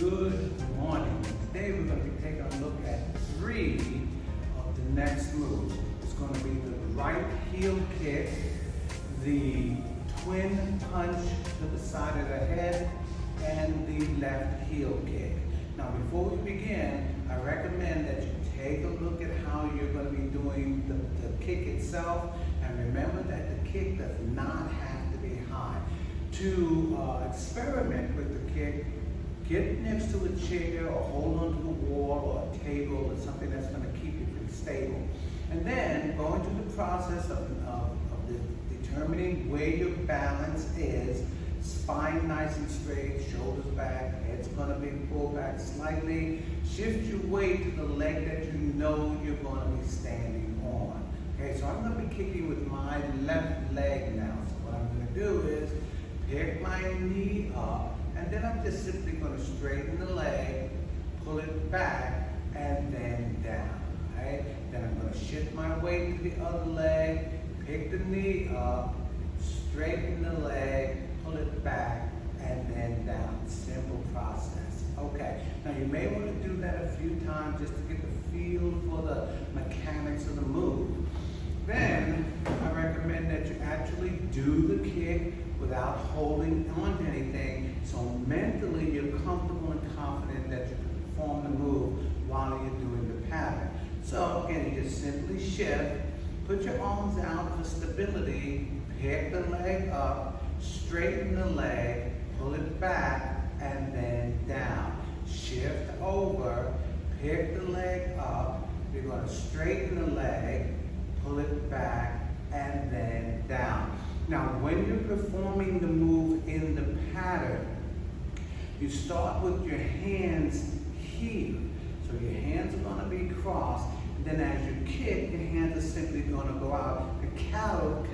Good morning. Today we're going to be taking a look at 3 of the next moves. It's going to be the right heel kick, the twin punch to the side of the head, and the left heel kick. Now before we begin, I recommend that you take a look at how you're going to be doing the kick itself, and remember that the kick does not have to be high. To experiment with the kick, get next to a chair or hold onto the wall or a table or something that's going to keep you pretty stable. And then go into the process of determining where your balance is. Spine nice and straight, shoulders back, head's going to be pulled back slightly. Shift your weight to the leg that you know you're going to be standing on. Okay, so I'm going to be kicking with my left leg now. So what I'm going to do is pick my knee up, and then I'm just simply going to straighten the leg, pull it back, and then down. Right? Then I'm going to shift my weight to the other leg, pick the knee up, straighten the leg, pull it back, and then down. Simple process. Okay, now you may want to do that a few times just to get the feel for the mechanics of the move. Then I recommend that you actually do the kick without holding on to anything, so mentally you're comfortable and confident that you can perform the move while you're doing the pattern. So again, you just simply shift, put your arms out for stability, pick the leg up, straighten the leg, pull it back, and then down. Shift over, pick the leg up, you're going to straighten the leg, pull it back, and then down. Now, when you're performing the move in the pattern, you start with your hands here. So your hands are going to be crossed. And then as you kick, your hands are simply going to go out to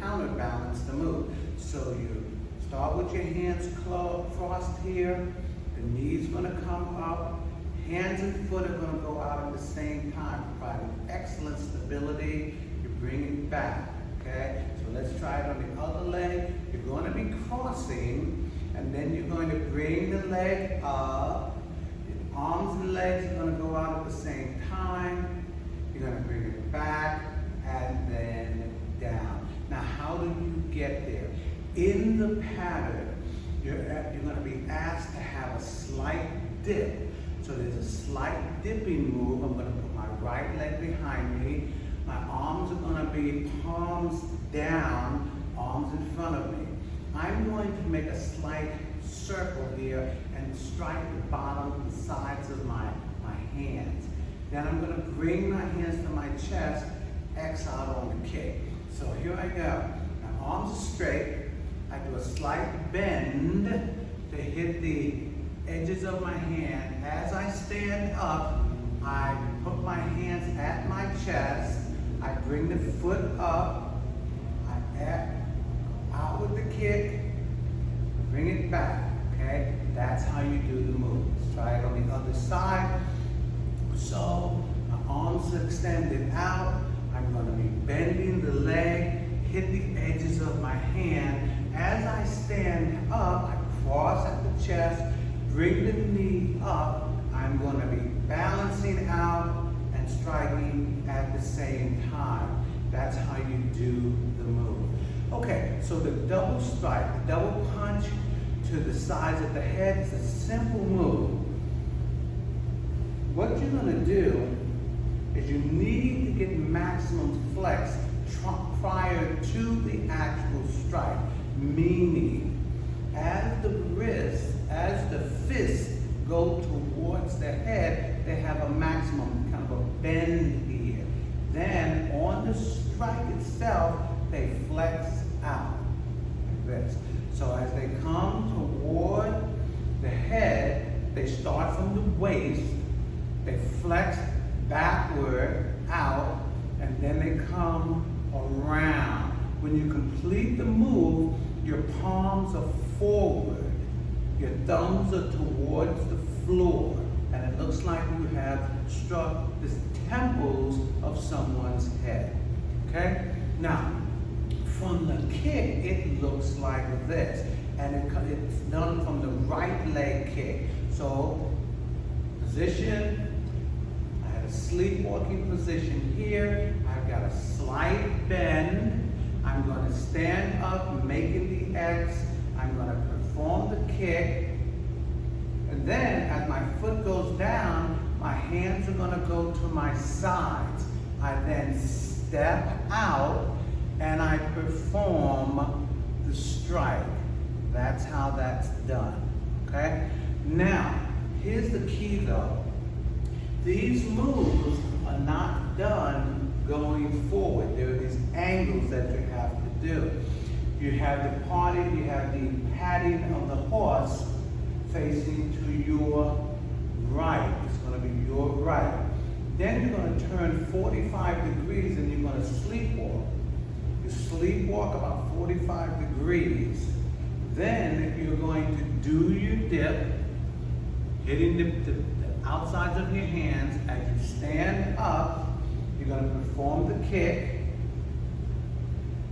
counterbalance the move. So you start with your hands crossed here. The knee's going to come up. Hands and foot are going to go out at the same time, providing excellent stability. You bring it back. Okay, so let's try it on the other leg. You're going to be crossing, and then you're going to bring the leg up. Your arms and legs are going to go out at the same time. You're going to bring it back, and then down. Now, how do you get there? In the pattern, you're going to be asked to have a slight dip. So there's a slight dipping move. I'm going to put my right leg behind me. My arms are going to be palms down, arms in front of me. I'm going to make a slight circle here and strike the bottom and sides of my hands. Then I'm going to bring my hands to my chest, X out on the kick. So here I go. My arms are straight. I do a slight bend to hit the edges of my hand. As I stand up, I put my hands at my chest. I bring the foot up, I add out with the kick, bring it back, okay? That's how you do the move. Let's try it on the other side. So, my arms are extended out. I'm going to be bending the leg, hit the edges of my hand. As I stand up, I cross at the chest, bring the knee up. I'm going to be balancing out and striking at the same time. That's how you do the move. Okay, so the double strike, the double punch to the sides of the head is a simple move. What you're going to do is you need to get maximum flex prior to the actual strike, meaning as the wrist, as the fist go towards the head, they have a maximum kind of a bend here. Then on the strike itself, they flex out like this. So as they come toward the head, they start from the waist, they flex backward out, and then they come around. When you complete the move, your palms are forward. Your thumbs are towards the floor, and it looks like you have struck the temples of someone's head. Okay? Now, from the kick, it looks like this, and it's done from the right leg kick. So position. I had a sleepwalking position here. I've got a slight bend. I'm going to stand up, making the X. I'm going to perform the kick. And then as my foot goes down, my hands are going to go to my sides. I then step out and I perform the strike. That's how that's done. Okay? Now, here's the key though. These moves are not done going forward. There are these angles that you have to do. You have the parting, you have the patting of the horse facing to your right. It's going to be your right. Then you're going to turn 45 degrees and you're going to sleepwalk. You sleepwalk about 45 degrees. Then you're going to do your dip, hitting the outsides of your hands. As you stand up, you're going to perform the kick.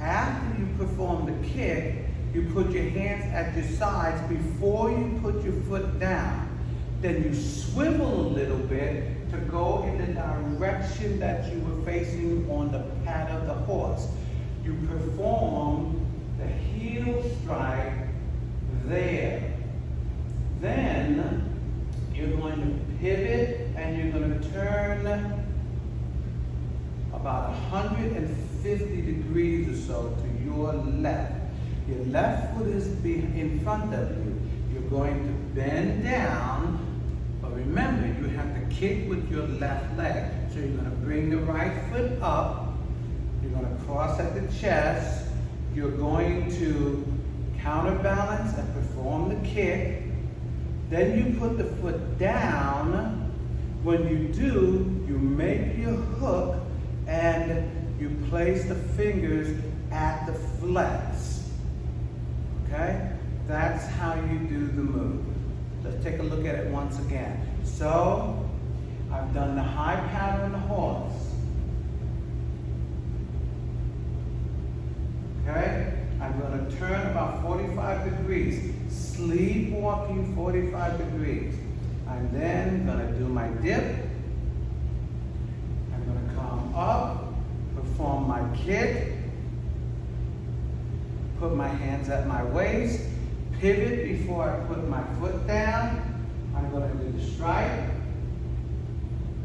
After you perform the kick, you put your hands at your sides before you put your foot down. Then you swivel a little bit to go in the direction that you were facing on the pad of the horse. You perform the heel strike there. Then you're going to pivot and you're going to turn about 150 degrees or so to your left. Your left foot is in front of you. You're going to bend down, but remember, you have to kick with your left leg. So you're going to bring the right foot up. You're going to cross at the chest. You're going to counterbalance and perform the kick. Then you put the foot down. When you do, you make your hook and you place the fingers at the flex. Okay? That's how you do the move. Let's take a look at it once again. So, I've done the high pattern on the horse. Okay? I'm going to turn about 45 degrees. Sleepwalking 45 degrees. I'm then going to do my dip. I'm going to come up, perform my kick, put my hands at my waist, pivot before I put my foot down. I'm going to do the strike.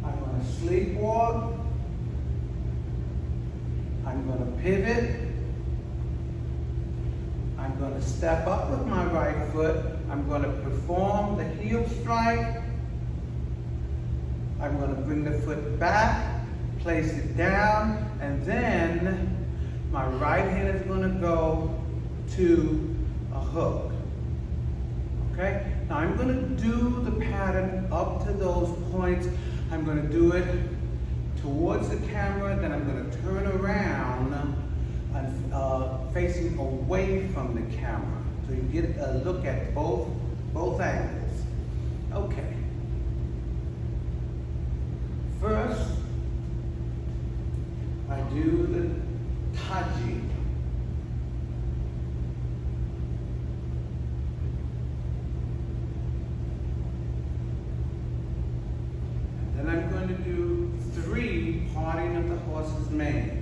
I'm going to sleepwalk. I'm going to pivot. I'm going to step up with my right foot. I'm going to perform the heel strike. I'm going to bring the foot back, place it down, and then my right hand is going to go to a hook. Okay? Now I'm going to do the pattern up to those points. I'm going to do it towards the camera, then I'm going to turn around and facing away from the camera. So you get a look at both angles. Okay. First, I do the taji. And then I'm going to do 3 parting of the horse's manes.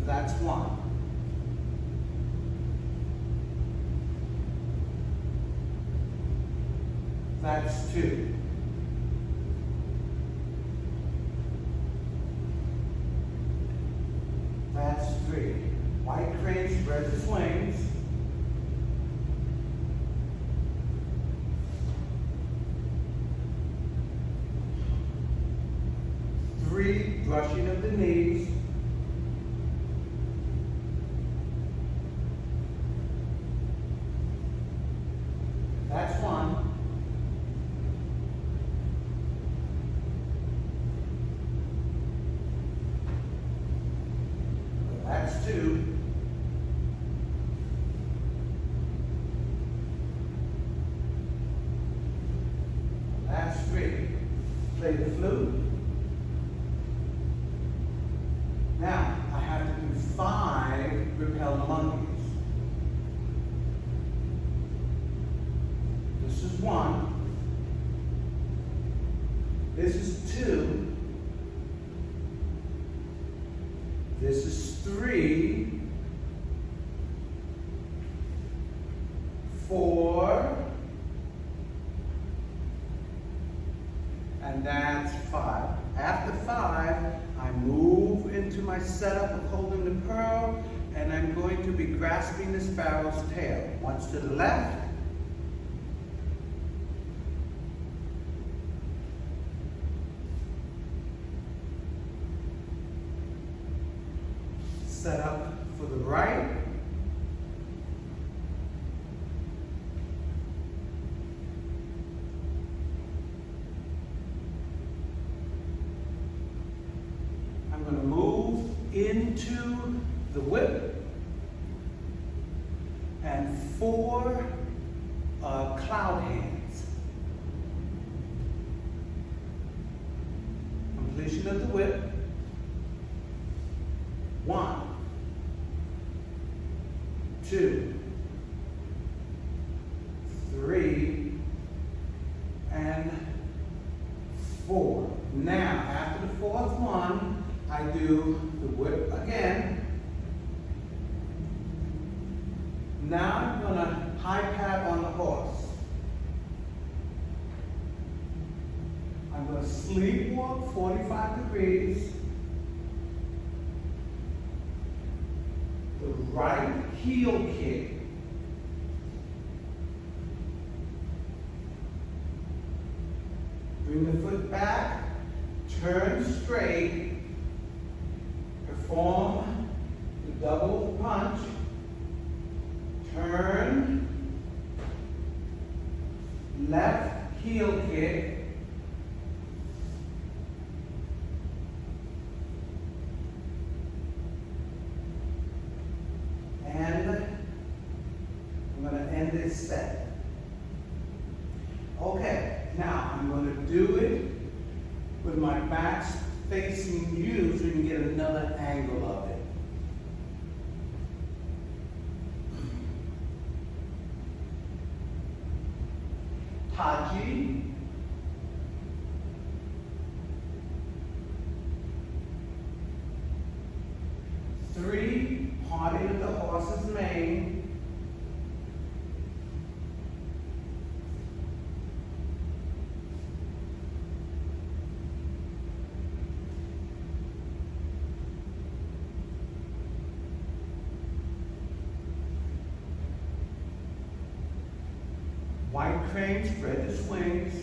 That's 1. That's 2. That's 3. White crane spreads its wings. Three, brushing of the knees. That's 1. That's 2. That's 3. Play the flute. Now, I have to do 5 repel monkeys. This is 1. This is 2. This is 3. 4. And that's 5. After 5, I move into my setup of holding the pearl, and I'm going to be grasping the sparrow's tail. Once to the left, set up for the right, I'm going to move into the whip and 4 cloud hands. Completion of the whip. 1, 2, 3, and 4. Now, after the 4th one, I do the whip again. Now I'm going to high pat on the horse. I'm going to sleepwalk 45 degrees. The right heel kick. Bring the foot back, turn straight, perform the double punch, turn, left heel kick, and I'm going to end this set. Okay, now I'm going to do it with my back facing you so you can get another angle of it. Taji. Three, parting of the horse's mane. White crane, spread his wings.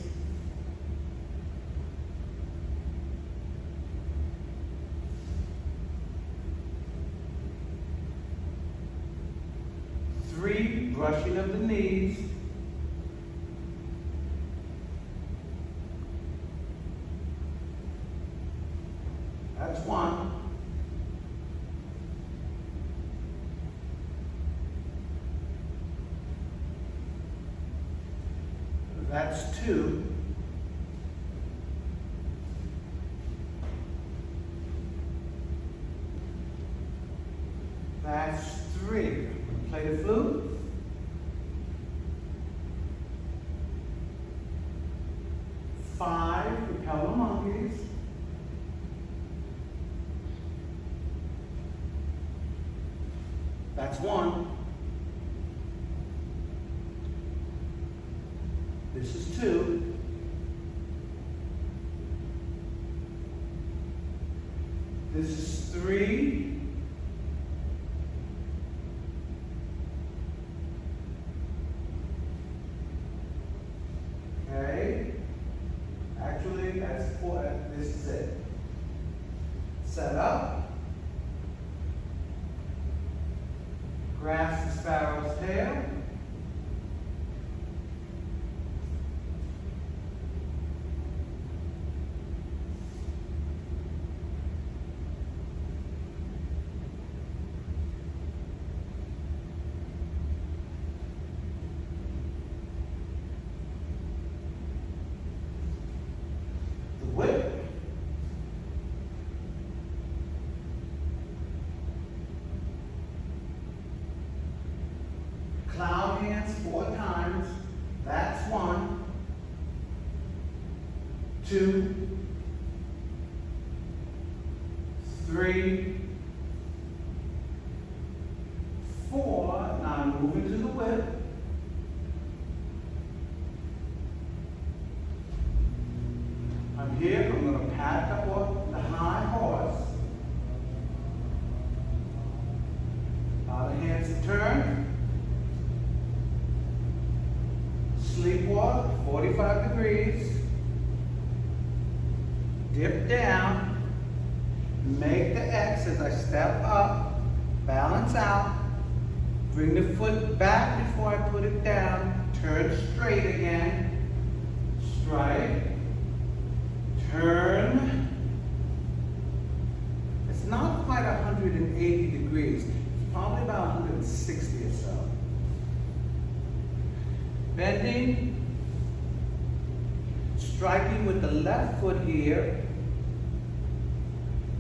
Three, brushing of the knees. That's 1. That's 2. That's 3. Play the flute. Five, repel the monkeys. That's 1. This is 2. This is 3. Okay. Actually, that's 4. This is it. Set up. Grasp the sparrow's tail. Whip. Cloud hands 4 times. That's 1, 2, 3, 4. Now I'm moving to the whip. I'm here. I'm going to pat the hind horse. Allow the hands to turn. Sleepwalk, 45 degrees. Dip down. Make the X as I step up. Balance out. Bring the foot back before I put it down. Turn straight again. Strike. Turn. It's not quite 180 degrees. It's probably about 160 or so. Bending. Striking with the left foot here.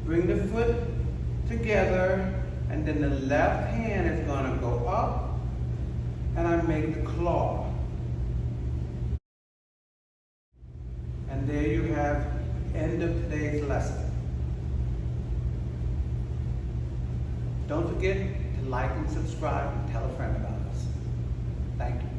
Bring the foot together, and then the left hand is going to go up, and I make the claw. And there you have the end of today's lesson. Don't forget to like and subscribe and tell a friend about us. Thank you.